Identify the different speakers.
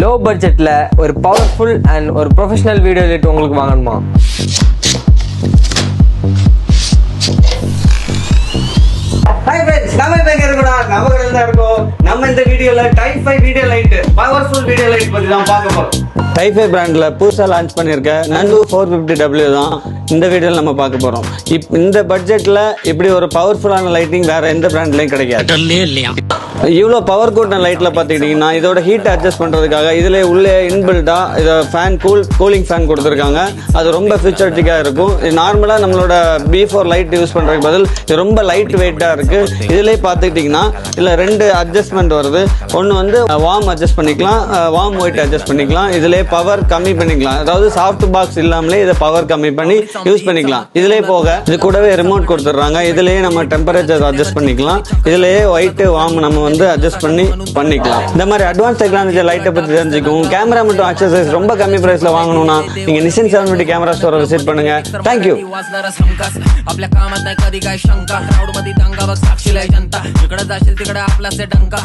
Speaker 1: Low பட்ஜெட்ல ஒரு powerful and ஒரு ப்ரொஃபஷனல் வீடியோ எடிட் உங்களுக்கு வாங்கணுமா?
Speaker 2: ஹாய் ஃப்ரெண்ட்ஸ், நம்ம இப்ப எங்க இருக்கோம்னா நம்ம கடையில தான் இருக்கோம். நம்ம இந்த வீடியோல type 5 video light, powerful video light பத்தி தான் பார்க்க போறோம்.
Speaker 3: டைப் 5 பிராண்ட்ல புதுசா லான்ச் பண்ணிருக்க நந்து 450W தான் இந்த வீடியோல நம்ம பார்க்க போறோம். இந்த பட்ஜெட்ல இப்படி ஒரு பவர்ஃபுல்லான லைட்டிங் வேற எந்த பிராண்ட்லயும் கிடைக்காது. இவ்வளோ பவர் கூட்டின லைட்ல பாத்துக்கிட்டீங்கன்னா இதோட ஹீட் அட்ஜஸ்ட் பண்றதுக்காக இதுல உள்ளே இன்பில்டா இதை ஃபேன் கூலிங் ஃபேன் கொடுத்துருக்காங்க. அது ரொம்ப ஃபியூச்சரிட்டிக்கா இருக்கும். நார்மலா நம்மளோட B4 லைட் யூஸ் பண்றதுக்கு பதில் இது ரொம்ப லைட் வெயிட்டா இருக்கு. இதுலயே பாத்துக்கிட்டீங்கன்னா இதுல ரெண்டு அட்ஜஸ்ட்மெண்ட் வருது. ஒன்னு வந்து வார்ம் அட்ஜஸ்ட் பண்ணிக்கலாம், வார்ம் ஒயிட் அட்ஜஸ்ட் பண்ணிக்கலாம். இதுலயே பவர் கம்மி பண்ணிக்கலாம். அதாவது சாஃப்ட் பாக்ஸ் இல்லாமலே இதை பவர் கம்மி பண்ணி யூஸ் பண்ணிக்கலாம். இதுலயே போக இது கூடவே ரிமோட் கொடுத்துட்றாங்க. இதுலயே நம்ம டெம்பரேச்சர் அட்ஜஸ்ட் பண்ணிக்கலாம். இதுலயே ஒயிட் வார்ம் நம்ம வந்து அட்ஜஸ்ட் பண்ணிக்கலாம். இந்த மாதிரி அட்வான்ஸ் டெக்னாலஜி லைட்டை பத்தி தெரிஞ்சுக்கும். கேமரா மற்றும் அக்சசரிஸ் ரொம்ப கம்மி பிரைஸ்ல வாங்கணும்னா நீங்க நிசின் 750 கேமரா ஸ்டோரை விசிட் பண்ணுங்க. தேங்க்யூ.
Speaker 4: आपल्या कामात नाही कधी काय शंका, क्राऊड मध्ये दंगा बघ साक्षीला जनता, जिकडे जाशील तिकडे आपला से डंका.